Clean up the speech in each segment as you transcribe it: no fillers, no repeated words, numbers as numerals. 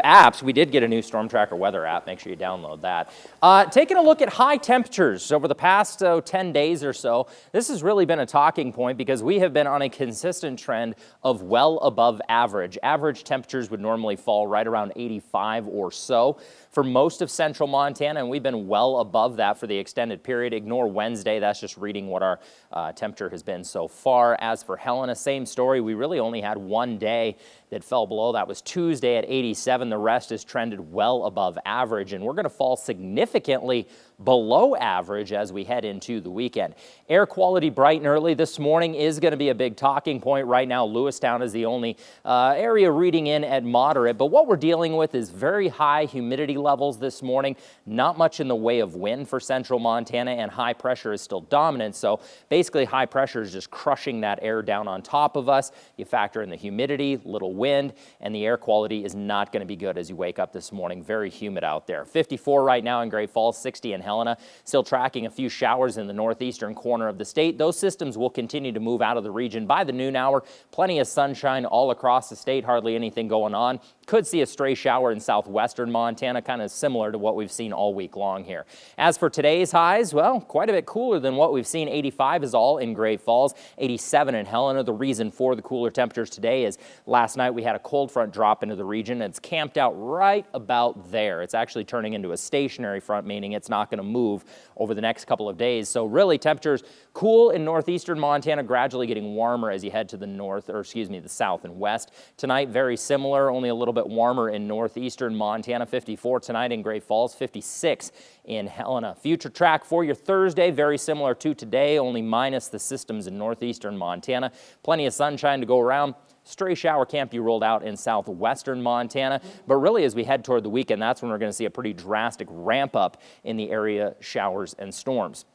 Apps, we did get a new StormTracker weather app. Make sure you download that. Taking a look at high temperatures over the past 10 days or so, this has really been a talking point because we have been on a consistent trend of well above average. Average temperatures would normally fall right around 85 or so for most of central Montana, and we've been well above that for the extended period. Ignore Wednesday, that's just reading what our temperature has been so far. As for Helena, same story. We really only had one day that fell below. That was Tuesday at 87. The rest has trended well above average, and we're going to fall significantly below average as we head into the weekend. Air quality bright and early this morning is going to be a big talking point. Right now, Lewistown is the only area reading in at moderate, but what we're dealing with is very high humidity levels this morning. Not much in the way of wind for central Montana, and high pressure is still dominant. So basically, high pressure is just crushing that air down on top of us. You factor in the humidity, little wind, and the air quality is not going to be good as you wake up this morning. Very humid out there. 54 right now in Great Falls, 60 in Helena. Still tracking a few showers in the northeastern corner of the state. Those systems will continue to move out of the region by the noon hour. Plenty of sunshine all across the state. Hardly anything going on. Could see a stray shower in southwestern Montana, kind of similar to what we've seen all week long here. As for today's highs, well, quite a bit cooler than what we've seen. 85 is all in Great Falls, 87 in Helena. The reason for the cooler temperatures today is last night we had a cold front drop into the region, and it's camped out right about there. It's actually turning into a stationary front, meaning it's not going to move over the next couple of days. So really, temperatures cool in northeastern Montana, gradually getting warmer as you head to the north, or excuse me, the south and west. Tonight, very similar, only a little bit warmer in northeastern Montana. 54 tonight in Great Falls, 56 in Helena. Future track for your Thursday, very similar to today, only minus the systems in northeastern Montana. Plenty of sunshine to go around. Stray shower can't be ruled out in southwestern Montana, but really as we head toward the weekend, that's when we're going to see a pretty drastic ramp up in the area showers and storms.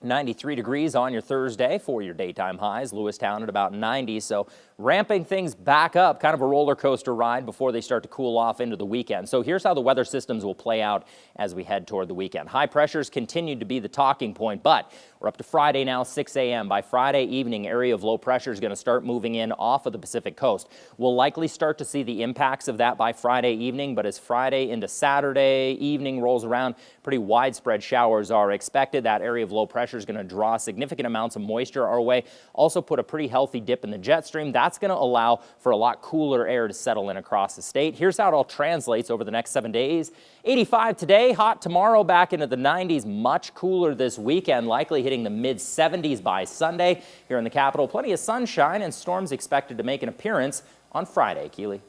93 degrees on your Thursday for your daytime highs. Lewistown at about 90, so ramping things back up, kind of a roller coaster ride before they start to cool off into the weekend. So here's how the weather systems will play out as we head toward the weekend. High pressures continue to be the talking point, but we're up to Friday now, 6 a.m. By Friday evening, area of low pressure is going to start moving in off of the Pacific coast. We'll likely start to see the impacts of that by Friday evening, but as Friday into Saturday evening rolls around, pretty widespread showers are expected. That area of low pressure is going to draw significant amounts of moisture our way. Also put a pretty healthy dip in the jet stream. That's going to allow for a lot cooler air to settle in across the state. Here's how it all translates over the next 7 days. 85 today, hot tomorrow, back into the 90s, much cooler this weekend, likely hitting the mid-70s by Sunday. Here in the capital, plenty of sunshine and storms expected to make an appearance on Friday. Keely.